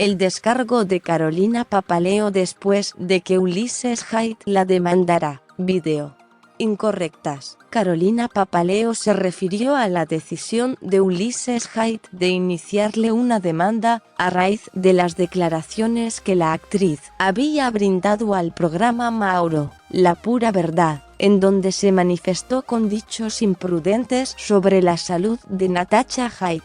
el descargo de Carolina Papaleo después de que Ulises Haidt la demandara. Video. Incorrectas. Carolina Papaleo se refirió a la decisión de Ulises Haidt de iniciarle una demanda a raíz de las declaraciones que la actriz había brindado al programa Mauro, La Pura Verdad, en donde se manifestó con dichos imprudentes sobre la salud de Natasha Haidt.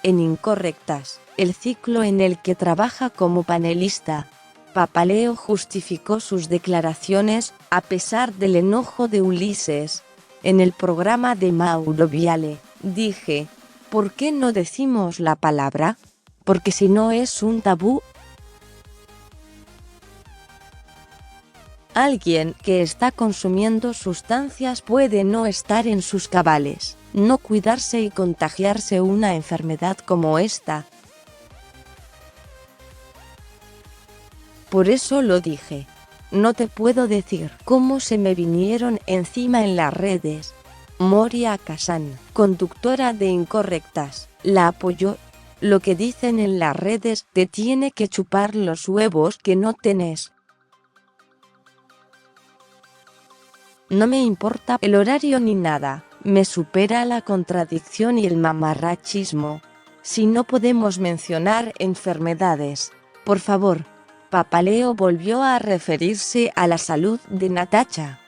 En Incorrectas, el ciclo en el que trabaja como panelista, Papaleo justificó sus declaraciones, a pesar del enojo de Ulises. En el programa de Mauro Viale, dije, ¿por qué no decimos la palabra? Porque si no es un tabú. Alguien que está consumiendo sustancias puede no estar en sus cabales, no cuidarse y contagiarse una enfermedad como esta. Por eso lo dije. No te puedo decir cómo se me vinieron encima en las redes. Moria Kazan, conductora de Incorrectas, la apoyó. Lo que dicen en las redes, te tiene que chupar los huevos que no tenés. No me importa el horario ni nada, me supera la contradicción y el mamarrachismo. Si no podemos mencionar enfermedades, por favor. Papaleo volvió a referirse a la salud de Natasha.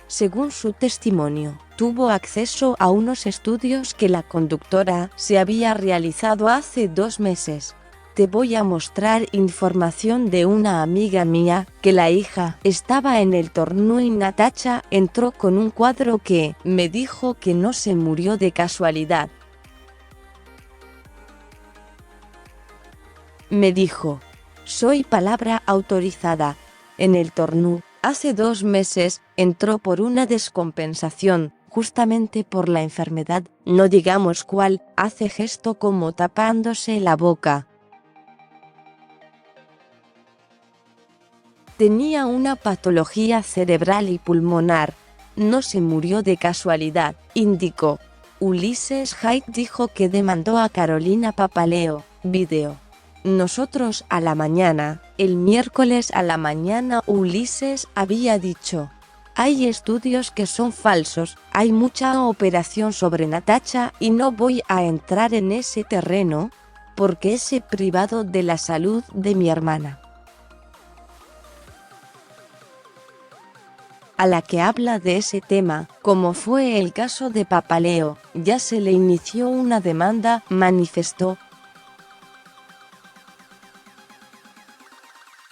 Según su testimonio, tuvo acceso a unos estudios que la conductora se había realizado hace 2 meses. Te voy a mostrar información de una amiga mía, que la hija estaba en el torneo y Natasha entró con un cuadro que me dijo que no se murió de casualidad. Me dijo, soy palabra autorizada, en el torneo, hace 2 meses, entró por una descompensación, justamente por la enfermedad, no digamos cuál, hace gesto como tapándose la boca. Tenía una patología cerebral y pulmonar, no se murió de casualidad, indicó. Ulises Haidt dijo que demandó a Carolina Papaleo. Video. Nosotros a la mañana, el miércoles a la mañana Ulises había dicho, hay estudios que son falsos, hay mucha operación sobre Natasha y no voy a entrar en ese terreno, porque es privado de la salud de mi hermana. A la que habla de ese tema, como fue el caso de Papaleo, ya se le inició una demanda, manifestó.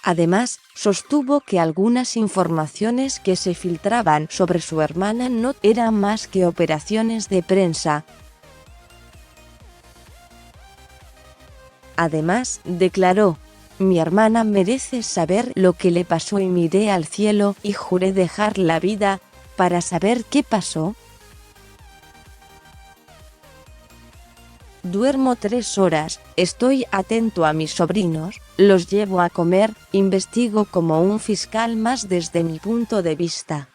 Además, sostuvo que algunas informaciones que se filtraban sobre su hermana no eran más que operaciones de prensa. Además, declaró, mi hermana merece saber lo que le pasó y miré al cielo y juré dejar la vida, para saber qué pasó. Duermo 3 horas, estoy atento a mis sobrinos, los llevo a comer, investigo como un fiscal más desde mi punto de vista.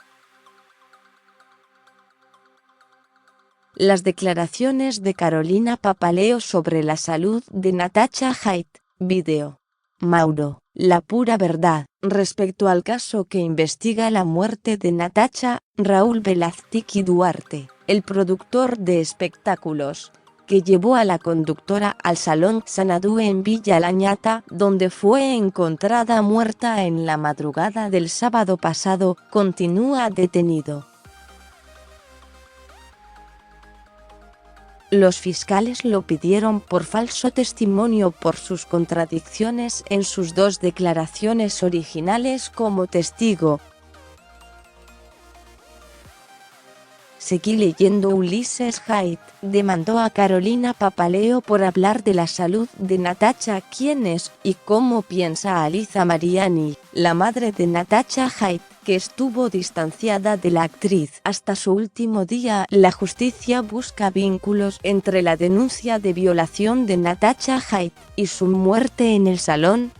Las declaraciones de Carolina Papaleo sobre la salud de Natasha Haidt. Video. Mauro, La Pura Verdad. Respecto al caso que investiga la muerte de Natasha, Raúl Velázquez Duarte, el productor de espectáculos, que llevó a la conductora al Salón Xanadu en Villa La Ñata, donde fue encontrada muerta en la madrugada del sábado pasado, continúa detenido. Los fiscales lo pidieron por falso testimonio por sus contradicciones en sus 2 declaraciones originales como testigo. Seguí leyendo. Ulises Haidt demandó a Carolina Papaleo por hablar de la salud de Natasha. ¿Quién es y cómo piensa Aliza Mariani, la madre de Natasha Haidt, que estuvo distanciada de la actriz hasta su último día? La justicia busca vínculos entre la denuncia de violación de Natasha Haidt y su muerte en el Salón